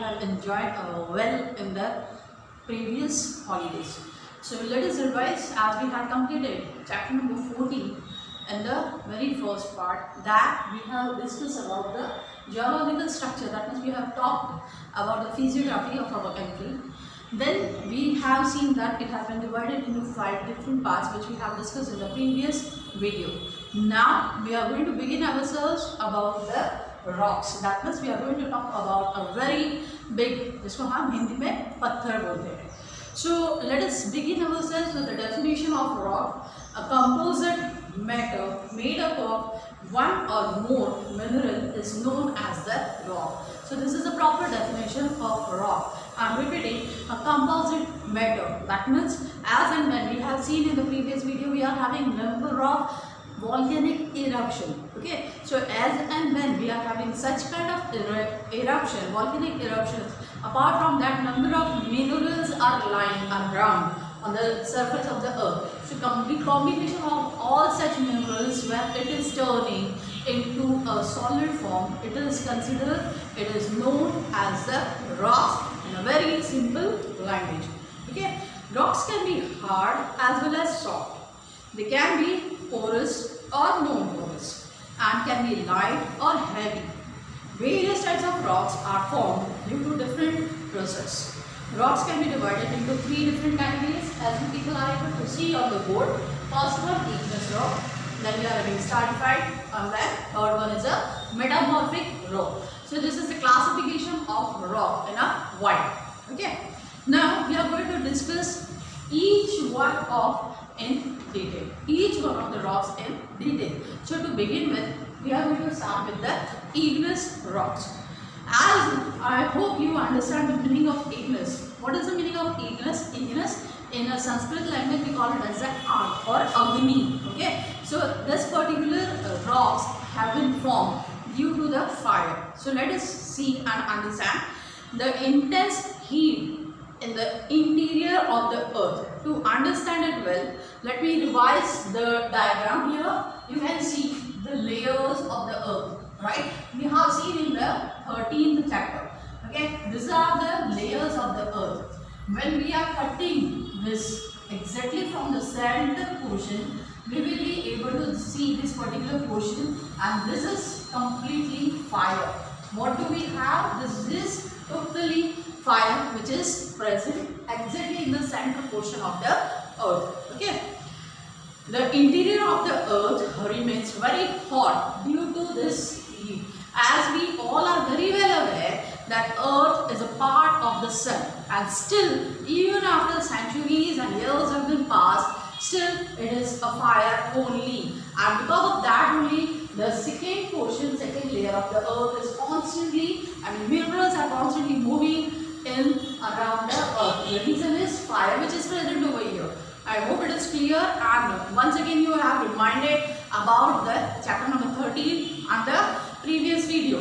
have enjoyed well in the previous holidays. So let us revise as we have completed chapter number 14 in the very first part that we have discussed about the geological structure. That means we have talked about the physiography of our country. Then we have seen that it has been divided into 5 different parts which we have discussed in the previous video. Now we are going to begin ourselves about the rocks. That means we are going to talk about a very big, जिसको हम हिंदी में पत्थर बोलते हैं. So let us begin ourselves with the definition of rock. A composite matter made up of one or more mineral is known as the rock. So this is a proper definition of rock. I am repeating, a composite matter. That means as and when we have seen in the previous video, we are having number of volcanic eruption. Okay, so as and when we are having such kind of eruption, volcanic eruptions, apart from that, number of minerals are lying around on the surface of the earth. So complete combination of all such minerals, when it is turning into a solid form, it is considered, it is known as the rocks in a very simple language. Okay, rocks can be hard as well as soft. They can be porous or non-porous and can be light or heavy. Various types of rocks are formed due to different processes. Rocks can be divided into 3 different categories as you people are able to see on the board. First one, igneous rock, then we are having stratified, and then third one is a metamorphic rock. So this is the classification of rock in a white. Okay. Now we are going to discuss each one of in detail. Each one of the rocks in detail. So to begin with, we are going to start with the igneous rocks. As I hope you understand the meaning of igneous. What is the meaning of igneous? Igneous in a Sanskrit language we call it as an arc or agni. Okay. So this particular rocks have been formed due to the fire. So let us see and understand the intense heat in the interior of the earth. To understand it well, let me revise the diagram here. You can see the layers of the earth, right? We have seen in the 13th chapter. Okay, these are the layers of the earth. When we are cutting this exactly from the center portion, we will be able to see this particular portion, and this is completely fire. What do we have? This is totally fire which is present exactly in the center portion of the earth. Okay. The interior of the earth remains very hot due to this heat. As we all are very well aware that earth is a part of the sun, and still even after centuries and years have been passed, still it is a fire only, and because of that only the second portion, second layer of the earth is constantly, minerals are constantly moving in around the earth. The reason is fire which is present over here. I hope it is clear, and once again you have reminded about the chapter number 13 and the previous video.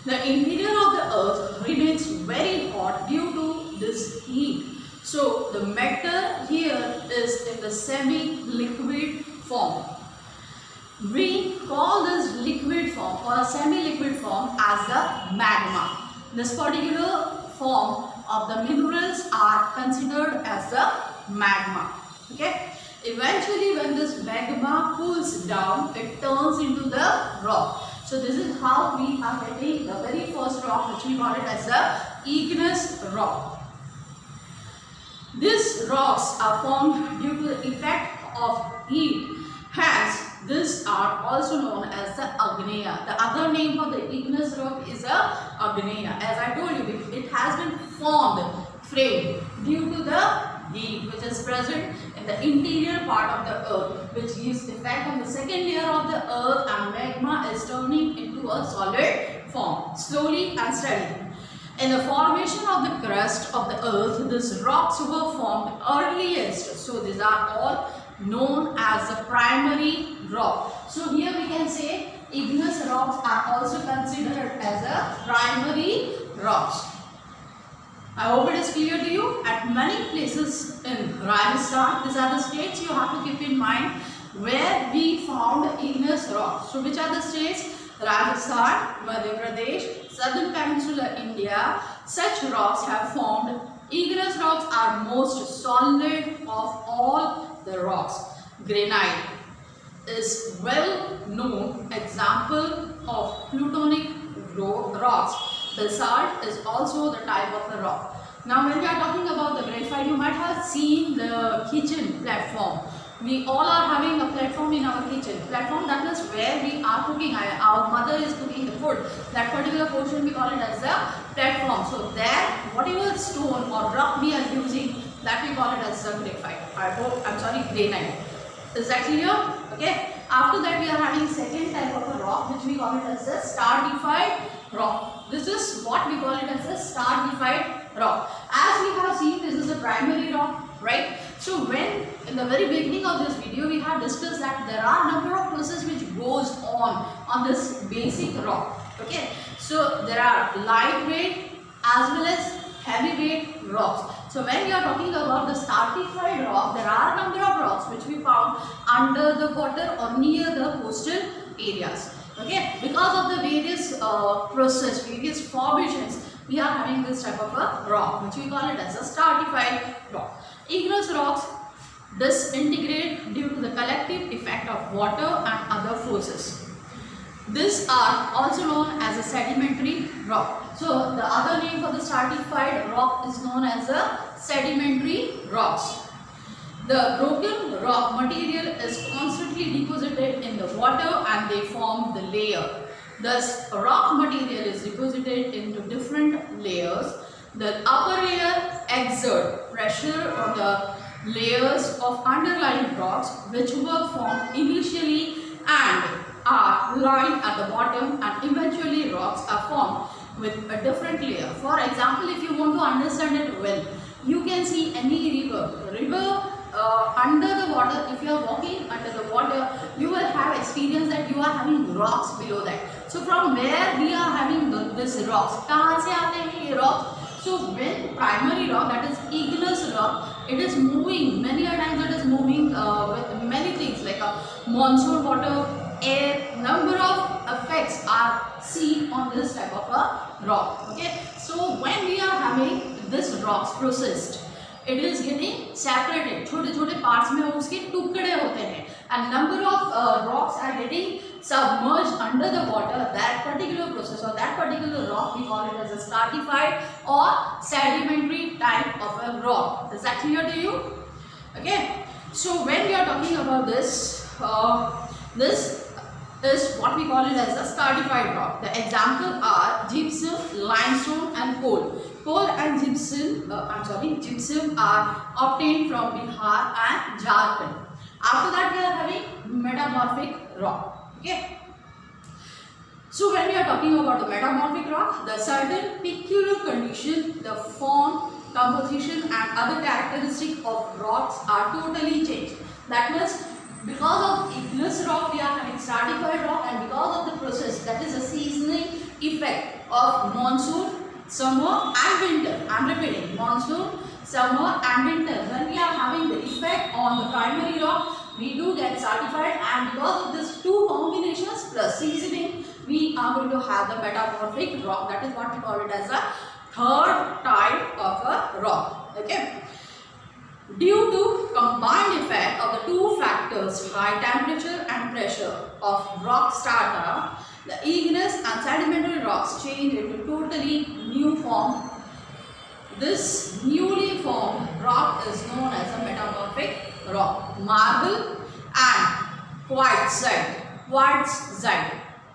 The interior of the earth remains very hot due to this heat. So the matter here is in the semi-liquid form. We call this liquid form or a semi-liquid form as the magma. This particular form of the minerals are considered as the magma. Okay. Eventually when this magma cools down, it turns into the rock. So this is how we are getting the very first rock, which we call it as the igneous rock. These rocks are formed due to the effect of heat. Hence, these are also known as the Agneya. The other name for the igneous rock is a Agneya. As I told you, it has been framed due to the heat which is present in the interior part of the earth, which gives effect on the second layer of the earth, and magma is turning into a solid form slowly and steadily. In the formation of the crust of the earth, these rocks were formed earliest. So these are all known as the primary rock. So here we can say igneous rocks are also considered as a primary rocks. I hope it is clear to you. At many places in Rajasthan, these are the states you have to keep in mind where we found igneous rocks. So which are the states? Rajasthan, Madhya Pradesh, Southern Peninsula India, such rocks have formed. Igneous rocks are most solid of all the rocks. Granite is well known example of plutonic rocks. Basalt is also the type of the rock. Now when we are talking about the graphite, you might have seen the kitchen platform. We all are having a platform in our kitchen. Platform, that is where we are cooking. Our mother is cooking the food. That particular portion we call it as the platform. So there, whatever stone or rock we are using, that we call it as the graphite. Granite. Is that clear? Okay. After that, we are having second type of a rock, which we call it as the stratified rock. This is what we call it as the stratified rock. As we have seen, this is a primary rock, right? So when in the very beginning of this video, we have discussed that there are number of processes which goes on this basic rock. Okay. So there are lightweight as well as heavyweight rocks. So when we are talking about the stratified rock, there are a number of rocks which we found under the water or near the coastal areas. Okay, because of the various various formations, we are having this type of a rock, which we call it as a stratified rock. Igneous rocks disintegrate due to the collective effect of water and other forces. These are also known as a sedimentary rock. So the other name for the stratified rock is known as a sedimentary rocks. The broken rock material is constantly deposited in the water and they form the layer. Thus, rock material is deposited into different layers. The upper layer exert pressure on the layers of underlying rocks which were formed initially and are lined at the bottom, and eventually rocks are formed with a different layer. For example, if you want to understand it well, you can see any river under the water. If you are walking under the water, you will have experience that you are having rocks below that. So from where we are having this rocks, kahan se aate hain ye rocks? So when primary rock, that is igneous rock, it is moving, many a times it is moving with many things like a monsoon water, air, number of effects are seen on this type of a rock. Okay, so when we are having this rocks processed, it is getting separated. छोटे छोटे parts में उसके टुकड़े होते हैं, and number of rocks are getting submerged under the water. That particular process or that particular rock, we call it as a stratified or sedimentary type of a rock. Is that clear to you? Okay. So when we are talking about this, this is what we call it as a stratified rock. The examples are gypsum, limestone and coal. Coal and gypsum, gypsum are obtained from Bihar and Jharkhand. After that, we are having metamorphic rock. Okay. So when we are talking about the metamorphic rock, the certain peculiar condition, the form, composition and other characteristics of rocks are totally changed. That means because of igneous rock, we are having stratified rock, and because of the process, that is a seasoning effect of monsoon, summer and winter. I am repeating, monsoon, summer and winter. When we are having the effect on the primary rock, we do get stratified, and because of these two combinations plus seasoning, we are going to have the metamorphic rock. That is what we call it as a third type of a rock. Okay. Due to combined effect of the two factors, high temperature and pressure of rock strata, the igneous and sedimentary rocks change into totally new form. This newly formed rock is known as a metamorphic rock. Marble and quartzite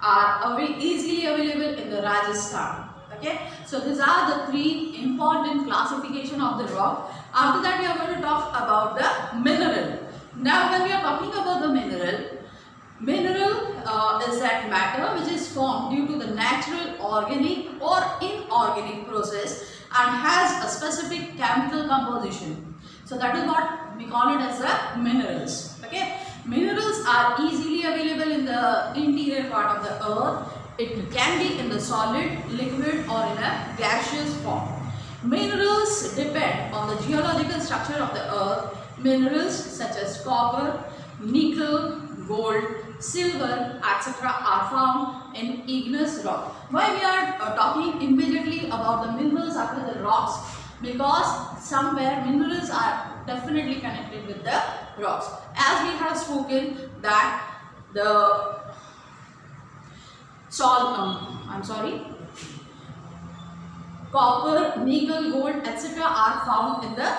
are easily available in the Rajasthan. Okay, so these are the three important classification of the rock. After that, we are going to talk about the mineral. Now, when we are talking about the mineral is that matter which is formed due to the natural, organic or inorganic process and has a specific chemical composition. So that is what we call it as the minerals. Okay, minerals are easily available in the interior part of the earth. It can be in the solid, liquid or in a gaseous form. Minerals depend on the geological structure of the earth. Minerals such as copper, nickel, gold, silver, etc. are found in igneous rock. Why we are talking immediately about the minerals after the rocks? Because somewhere minerals are definitely connected with the rocks. As we have spoken that the copper, nickel, gold, etc. are found in the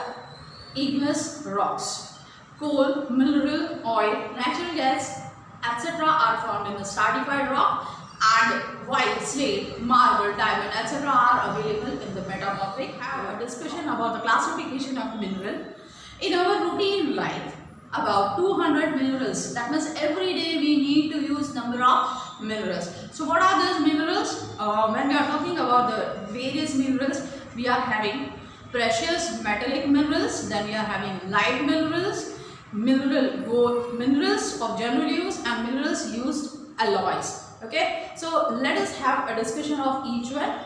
igneous rocks. Coal, mineral, oil, natural gas, etc. are found in the stratified rock, and while slate, marble, diamond, etc. are available in the metamorphic. Have a discussion about the classification of mineral. In our routine life, about 200 minerals. That means every day we need to use number of minerals. So what are those minerals? When we are talking about the various minerals, we are having precious metallic minerals, then we are having light minerals, minerals of general use, and minerals used alloys. Okay, so let us have a discussion of each one.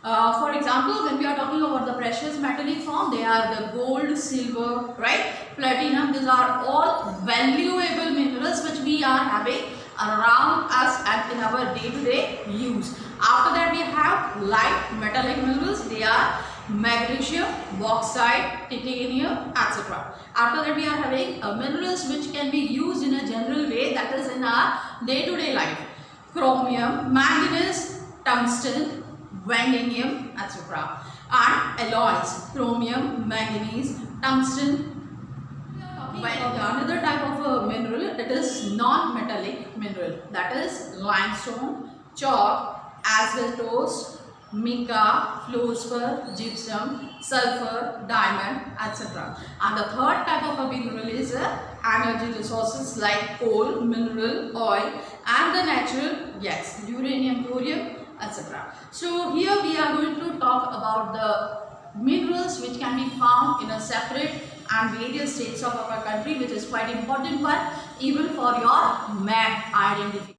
For example, when we are talking about the precious metallic form, they are the gold, silver, right, platinum. These are all valuable minerals which we are having around us and in our day-to-day use. After that, we have light metallic minerals. They are magnesium, bauxite, titanium, etc. After that, we are having minerals which can be used in a general way, that is in our day-to-day life. Chromium, manganese, tungsten, vanadium, etc. And alloys, chromium, manganese, tungsten. Another type of a mineral, it is non-metallic mineral, that is limestone, chalk, asbestos, mica, fluorspar, gypsum, sulfur, diamond, etc. And the third type of a mineral is energy resources like coal, mineral, oil, and the natural gas, uranium, thorium, etc. So here we are going to talk about the minerals which can be found in a separate and various states of our country, which is quite important one even for your map identification.